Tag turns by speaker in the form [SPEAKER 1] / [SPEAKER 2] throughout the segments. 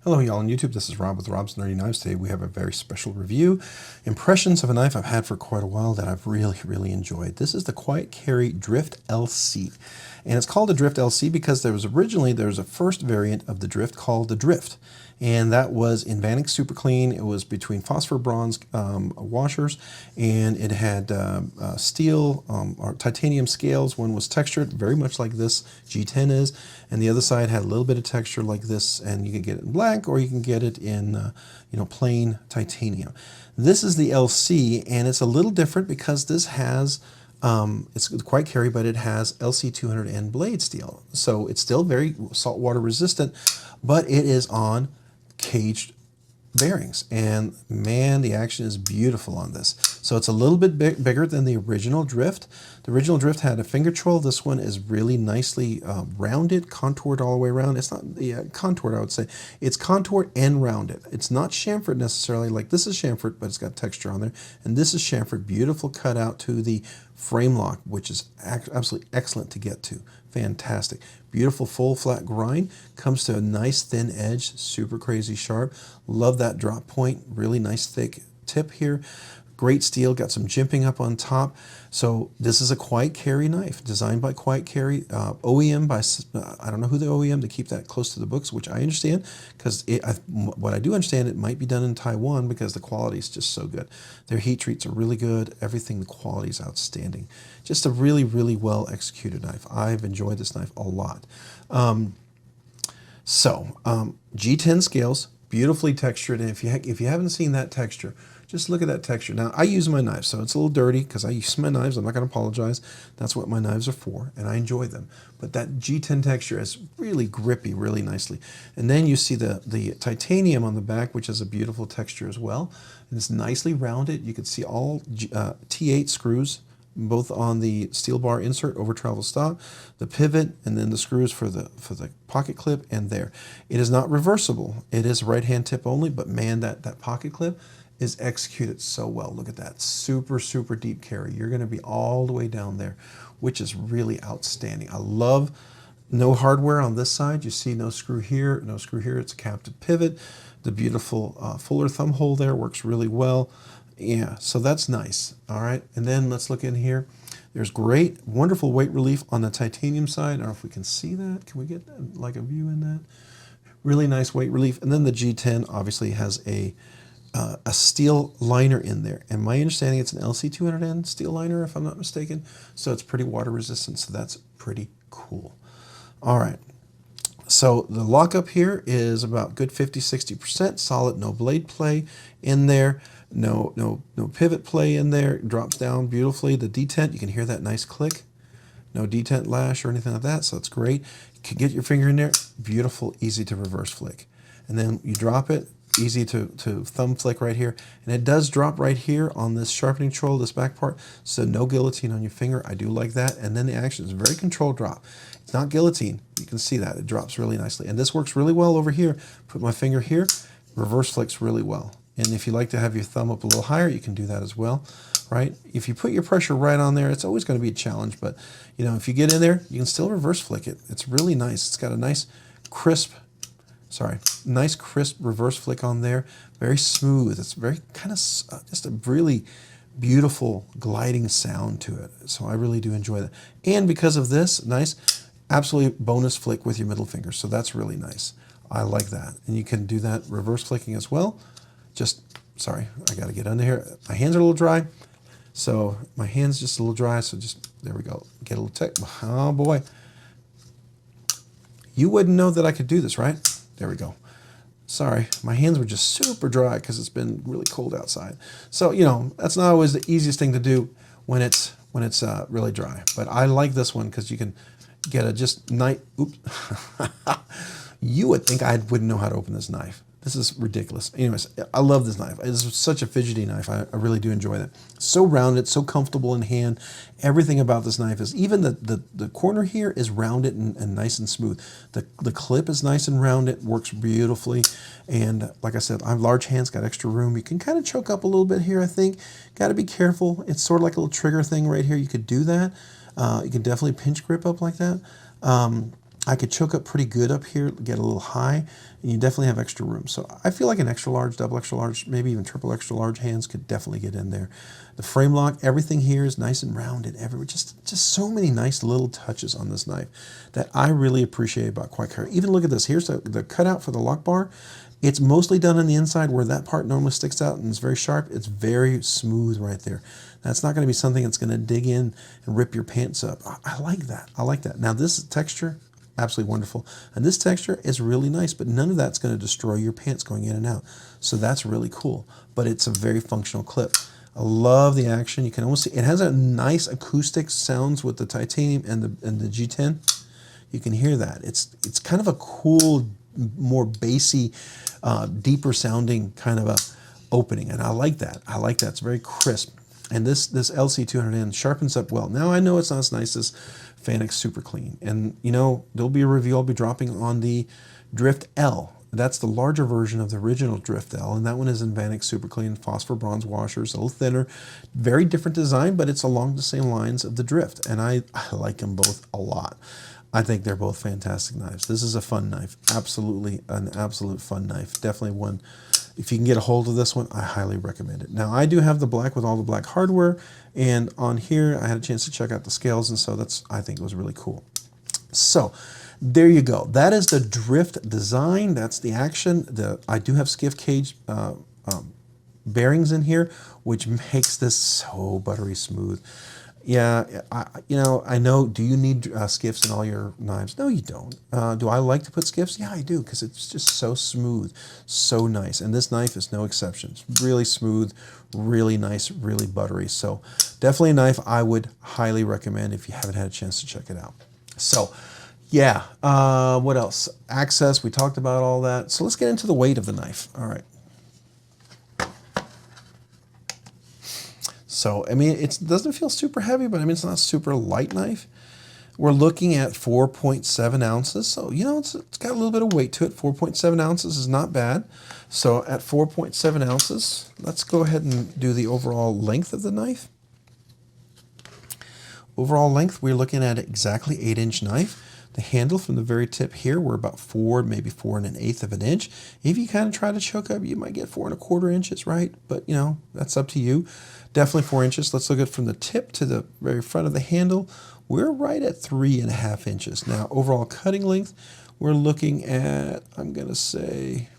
[SPEAKER 1] Hello y'all on YouTube, this is Rob with Rob's Nerdy Knives. Today we have a very special review. Impressions of a knife I've had for quite a while that I've really enjoyed. This is the Quiet Carry Drift LC. And it's called a Drift LC because there was a first variant of the Drift called the Drift. And that was in Vanek Super Clean. It was between phosphor bronze washers, and it had steel or titanium scales. One was textured, very much like this G10 is, and the other side had a little bit of texture like this, and you can get it in black or you can get it in plain titanium. This is the LC, and it's a little different because this has it's quite carry, but it has LC200N blade steel. So it's still very saltwater resistant, but it is on caged bearings, and man, the action is beautiful on this. So it's a little bit bigger than the original Drift. The original Drift had a finger troll. This one is really nicely rounded, contoured all the way around. It's not contoured, I would say. It's contoured and rounded. It's not chamfered necessarily, like this is chamfered, but it's got texture on there. And this is chamfered, beautiful cutout to the frame lock, which is absolutely excellent to get to. Fantastic. Beautiful full flat grind. Comes to a nice thin edge, super crazy sharp. Love that drop point. Really nice thick tip here. Great steel, got some jimping up on top. So this is a Quiet Carry knife, designed by Quiet Carry, OEM by, I don't know who the OEM to keep that close to the books, which I understand, because what I do understand, it might be done in Taiwan because the quality is just so good. Their heat treats are really good. Everything, the quality is outstanding. Just a really well executed knife. I've enjoyed this knife a lot. G10 scales, beautifully textured, and if you haven't seen that texture, just look at that texture. Now, I use my knives, so it's a little dirty because I use my knives. I'm not going to apologize. That's what my knives are for, and I enjoy them. But that G10 texture is really grippy, really nicely. And then you see the titanium on the back, which has a beautiful texture as well. And it's nicely rounded. You can see all T8 screws, both on the steel bar insert over travel stop, the pivot, and then the screws for the pocket clip, and there. It is not reversible. It is right-hand tip only, but man, that pocket clip is executed so well. Look at that, super deep carry. You're gonna be all the way down there, which is really outstanding. I love no hardware on this side. You see no screw here, no screw here. It's a captive pivot. The beautiful fuller thumb hole there works really well. Yeah, so that's nice. All right, and then let's look in here. There's great, wonderful weight relief on the titanium side. I don't know if we can see that. Can we get like a view in that? Really nice weight relief. And then the G10 obviously has a steel liner in there. And my understanding, it's an LC200N steel liner, if I'm not mistaken. So it's pretty water resistant, so that's pretty cool. All right. So the lockup here is about good 50–60%, solid, no blade play in there, no pivot play in there. It drops down beautifully. The detent, you can hear that nice click. No detent lash or anything like that, so it's great. You can get your finger in there, beautiful, easy to reverse flick. And then you drop it, easy to thumb flick right here. And it does drop right here on this sharpening troll, this back part, so no guillotine on your finger. I do like that. And then the action is a very controlled drop. It's not guillotine. You can see that. It drops really nicely. And this works really well over here. Put my finger here, reverse flicks really well. And if you like to have your thumb up a little higher, you can do that as well, right? If you put your pressure right on there, it's always going to be a challenge, but if you get in there, you can still reverse flick it. It's really nice. It's got a nice crisp reverse flick on there. Very smooth. It's very kind of just a really beautiful gliding sound to it. So I really do enjoy that. And because of this, nice, absolutely bonus flick with your middle finger. So that's really nice. I like that. And you can do that reverse flicking as well. Sorry, I got to get under here. My hands are a little dry. So my hand's just a little dry. So there we go. Get a little tech. Oh boy. You wouldn't know that I could do this, right? There we go. Sorry, my hands were just super dry because it's been really cold outside. So, that's not always the easiest thing to do when it's really dry. But I like this one because you can get a just nice, oops. You would think I wouldn't know how to open this knife. This is ridiculous. Anyways, I love this knife. It's such a fidgety knife. I really do enjoy that. So rounded, so comfortable in hand. Everything about this knife is, even the corner here is rounded and nice and smooth. The clip is nice and rounded, works beautifully. And like I said, I have large hands, got extra room. You can kind of choke up a little bit here, I think. Got to be careful. It's sort of like a little trigger thing right here. You could do that. You can definitely pinch grip up like that. I could choke up pretty good up here, get a little high, and you definitely have extra room. So I feel like an extra large, double extra large, maybe even triple extra large hands could definitely get in there. The frame lock, everything here is nice and rounded everywhere. Just so many nice little touches on this knife that I really appreciate about Quiet Carry. Even look at this. Here's the cutout for the lock bar. It's mostly done on the inside where that part normally sticks out and is very sharp. It's very smooth right there. That's not going to be something that's going to dig in and rip your pants up. I like that. I like that. Now this texture, absolutely wonderful. And this texture is really nice, but none of that's going to destroy your pants going in and out. So that's really cool. But it's a very functional clip. I love the action. You can almost see it has a nice acoustic sounds with the titanium and the G10. You can hear that. It's kind of a cool, more bassy, deeper sounding kind of a opening, and I like that. I like that. It's very crisp. And this LC200N sharpens up well. Now I know it's not as nice as Vanek Super Clean, and you know there'll be a review I'll be dropping on the Drift L. That's the larger version of the original Drift L, and that one is in Vanek Super Clean, phosphor bronze washers, a little thinner, very different design, but it's along the same lines of the Drift, and I like them both a lot. I think they're both fantastic knives. This is a fun knife, absolutely an absolute fun knife. Definitely one, if you can get a hold of this one, I highly recommend it. Now I do have the black with all the black hardware, and on here I had a chance to check out the scales, and so I think it was really cool. So there you go. That is the Drift design. That's the action. I do have Skiff cage bearings in here, which makes this so buttery smooth. Yeah, I know, do you need skiffs in all your knives? No, you don't. Do I like to put skiffs? Yeah, I do, because it's just so smooth, so nice. And this knife is no exception. It's really smooth, really nice, really buttery. So definitely a knife I would highly recommend if you haven't had a chance to check it out. So yeah, what else? Access, we talked about all that. So let's get into the weight of the knife. All right. So, I mean, it doesn't feel super heavy, but I mean, it's not a super light knife. We're looking at 4.7 ounces. So, you know, it's got a little bit of weight to it. 4.7 ounces is not bad. So at 4.7 ounces, let's go ahead and do the overall length of the knife. Overall length, we're looking at exactly 8-inch knife. The handle from the very tip here, we're about 4, maybe 4 1/8 of an inch. If you kind of try to choke up, you might get 4 1/4 inches, right? But you know, that's up to you. Definitely 4 inches. Let's look at from the tip to the very front of the handle. We're right at 3.5 inches. Now, overall cutting length, we're looking at, I'm gonna say,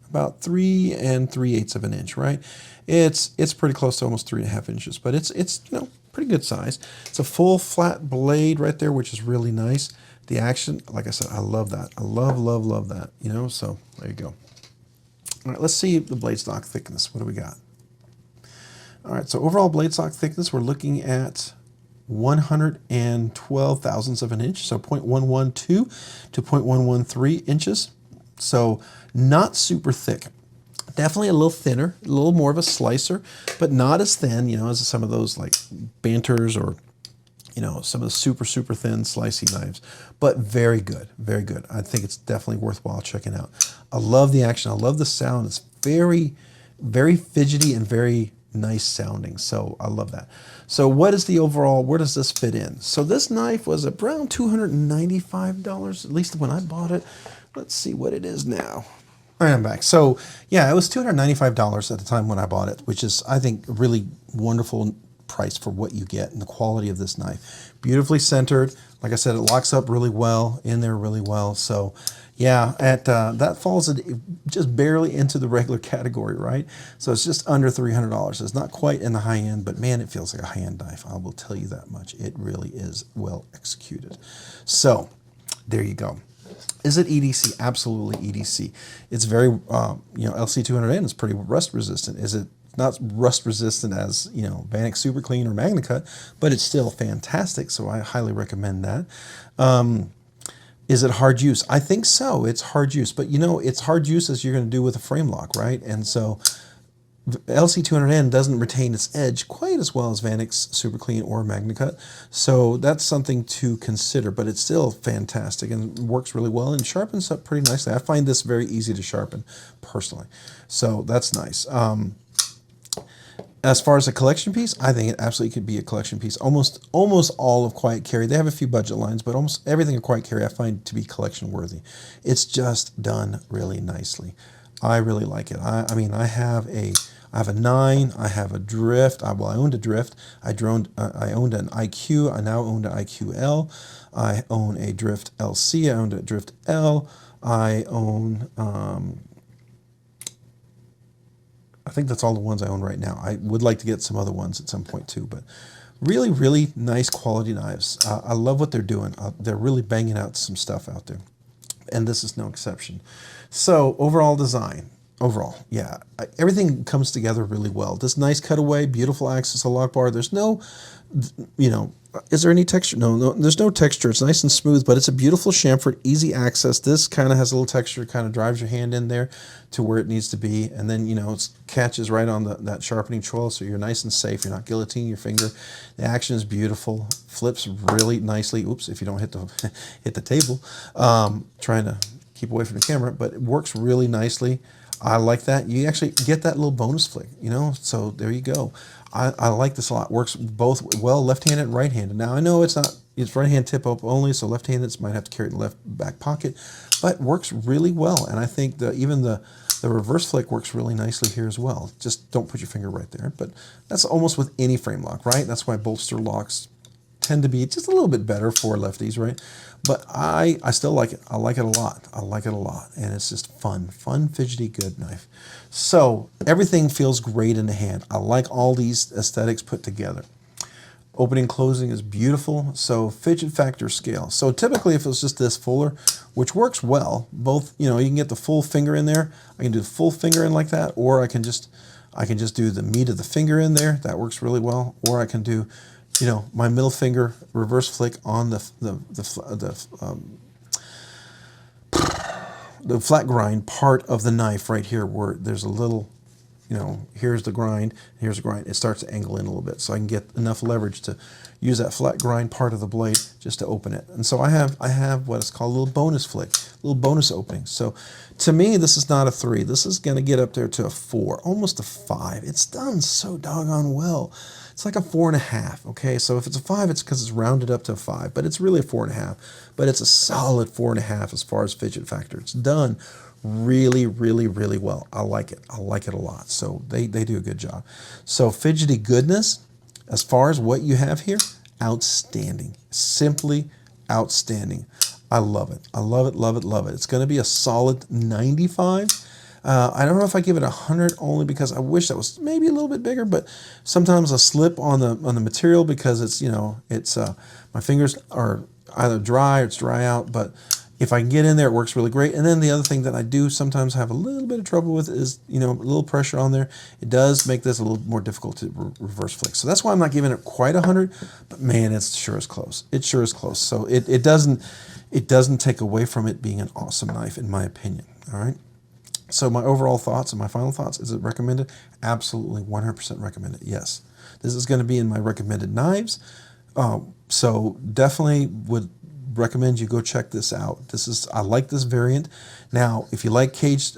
[SPEAKER 1] about 3 3/8 of an inch, right? It's pretty close to almost 3.5 inches, but it's you know, pretty good size. It's a full flat blade right there, which is really nice. The action, like I said, I love that. I love that, you know, so there you go. All right, let's see the blade stock thickness. What do we got? All right, so overall blade stock thickness, we're looking at 112 thousandths of an inch, so 0.112 to 0.113 inches. So not super thick. Definitely a little thinner, a little more of a slicer, but not as thin, you know, as some of those like Banters or, you know, some of the super thin slicey knives, but very good, very good. I think it's definitely worthwhile checking out. I love the action. I love the sound. It's very, very fidgety and very nice sounding. So I love that. So what is the overall, where does this fit in? So this knife was around $295, at least when I bought it. Let's see what it is now. All right, I'm back. So yeah, it was $295 at the time when I bought it, which is, I think, a really wonderful price for what you get and the quality of this knife. Beautifully centered. Like I said, it locks up really well, in there really well. So yeah, that falls just barely into the regular category, right? So it's just under $300. It's not quite in the high end, but man, it feels like a high-end knife. I will tell you that much. It really is well executed. So there you go. Is it EDC? Absolutely EDC. It's very, you know, LC200N is pretty rust resistant. Is it not rust resistant as, you know, Vanek Super Clean or MagnaCut, but it's still fantastic, so I highly recommend that. Is it hard use? I think so. It's hard use, but you know, it's hard use as you're going to do with a frame lock, right? And so LC200N doesn't retain its edge quite as well as Vanek's Super Clean or MagnaCut, so that's something to consider, but it's still fantastic and works really well and sharpens up pretty nicely. I find this very easy to sharpen personally, so that's nice. As far as a collection piece, I think it absolutely could be a collection piece. Almost all of Quiet Carry. They have a few budget lines, but almost everything in Quiet Carry I find to be collection worthy. It's just done really nicely. I really like it. I mean, I have a 9. I have a Drift. Well, I owned a Drift. I owned an IQ. I now own an IQL. I own a Drift LC. I owned a Drift L. I own. I think that's all the ones I own right now. I would like to get some other ones at some point too, but really, really nice quality knives. I love what they're doing. They're really banging out some stuff out there, and this is no exception. So overall design, yeah, everything comes together really well. This nice cutaway, beautiful access to lock bar. There's no, is there any texture? No, there's no texture. It's nice and smooth, but it's a beautiful chamfered, easy access. This kind of has a little texture, kind of drives your hand in there to where it needs to be. And then, it catches right on that sharpening choil, so you're nice and safe. You're not guillotining your finger. The action is beautiful. Flips really nicely. Oops, if you don't hit the table. Trying to keep away from the camera, but it works really nicely. I like that. You actually get that little bonus flick, so there you go. I like this a lot. Works both well, left-handed and right-handed. Now, I know it's right-hand tip up only, so left-handed might have to carry it in the left back pocket, but works really well. And I think even the reverse flick works really nicely here as well. Just don't put your finger right there. But that's almost with any frame lock, right? That's why bolster locks tend to be just a little bit better for lefties, right? But I still like it. I like it a lot. I like it a lot. And it's just fun, fidgety, good knife. So everything feels great in the hand. I like all these aesthetics put together. Opening, closing is beautiful. So fidget factor scale. So typically if it was just this fuller, which works well, both, you can get the full finger in there. I can do the full finger in like that, or I can just do the meat of the finger in there. That works really well. Or I can do, my middle finger reverse flick on the flat grind part of the knife right here, where there's a little, here's the grind, here's the grind. It starts to angle in a little bit, so I can get enough leverage to use that flat grind part of the blade just to open it. And so I have what is called a little bonus flick, a little bonus opening. So to me, this is not a 3. This is going to get up there to a 4, almost a 5. It's done so doggone well. It's like a 4.5, okay? So if it's a 5, it's because it's rounded up to a 5, but it's really a 4.5. But it's a solid 4.5 as far as fidget factor. It's done really, really, really well. I like it. I like it a lot. So they do a good job. So fidgety goodness, as far as what you have here, outstanding. Simply outstanding. I love it. I love it, love it, love it. It's going to be a solid 95. I don't know if I give it 100 only because I wish that was maybe a little bit bigger, but sometimes I slip on the material because it's, my fingers are either dry or it's dry out, but if I can get in there, it works really great. And then the other thing that I do sometimes have a little bit of trouble with is, a little pressure on there. It does make this a little more difficult to reverse flick. So that's why I'm not giving it quite 100, but man, it's sure is close. It sure is close. So it doesn't take away from it being an awesome knife, in my opinion. All right. So my overall thoughts and my final thoughts, is it recommended? Absolutely 100% recommended, yes. This is going to be in my recommended knives. So definitely would recommend you go check this out. I like this variant. Now, if you like caged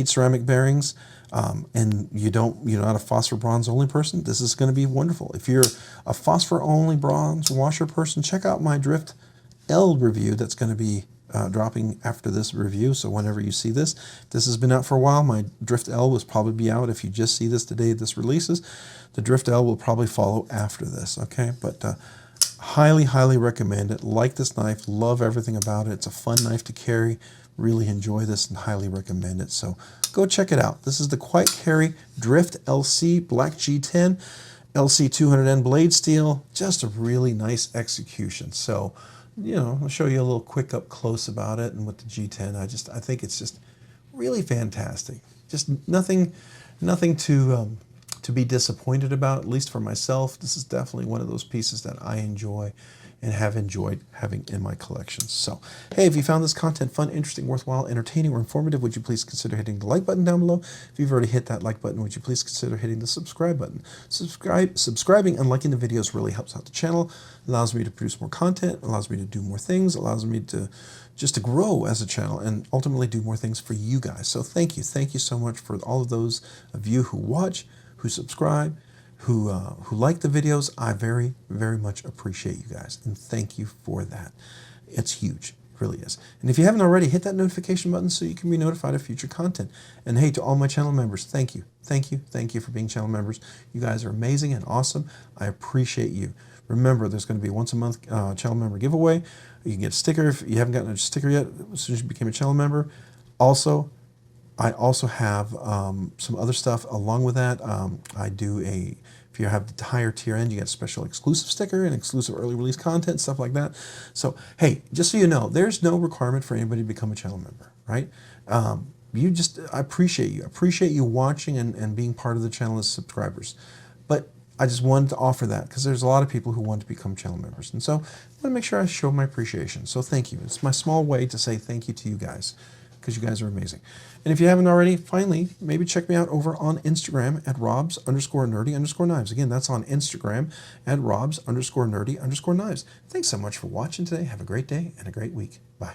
[SPEAKER 1] ceramic bearings and you're not a phosphor bronze only person, this is going to be wonderful. If you're a phosphor only bronze washer person, check out my Drift L review that's going to be dropping after this review. So whenever you see this, if this has been out for a while, my Drift L will probably be out. If you just see this the day this releases, the Drift L will probably follow after this, okay? But highly, highly recommend it. Like this knife, love everything about it. It's a fun knife to carry. Really enjoy this and highly recommend it. So go check it out. This is the Quiet Carry Drift LC Black G10 LC 200N blade steel. Just a really nice execution. So I'll show you a little quick up close about it, and with the G10, I think it's just really fantastic. Just nothing to be disappointed about, at least for myself. This is definitely one of those pieces that I enjoy and have enjoyed having in my collection. So, hey, if you found this content fun, interesting, worthwhile, entertaining, or informative, would you please consider hitting the like button down below? If you've already hit that like button, would you please consider hitting the subscribe button? Subscribing and liking the videos really helps out the channel, allows me to produce more content, allows me to do more things, allows me to grow as a channel and ultimately do more things for you guys. So thank you so much for all of those of you who watch, who subscribe, who like the videos. I very, very much appreciate you guys, and thank you for that. It's huge. It really is. And if you haven't already, hit that notification button so you can be notified of future content. And hey, to all my channel members, thank you. Thank you. Thank you for being channel members. You guys are amazing and awesome. I appreciate you. Remember, there's going to be a once a month channel member giveaway. You can get a sticker if you haven't gotten a sticker yet as soon as you became a channel member. Also, I also have some other stuff along with that. I do if you have the higher tier end, you get a special exclusive sticker and exclusive early release content, stuff like that. So, hey, just so you know, there's no requirement for anybody to become a channel member, right? I appreciate you. I appreciate you watching and being part of the channel as subscribers. But I just wanted to offer that because there's a lot of people who want to become channel members. And so I want to make sure I show my appreciation. So thank you. It's my small way to say thank you to you guys because you guys are amazing. And if you haven't already, finally, maybe check me out over on Instagram at robs_nerdy_knives. Again, that's on Instagram at robs_nerdy_knives. Thanks so much for watching today. Have a great day and a great week. Bye.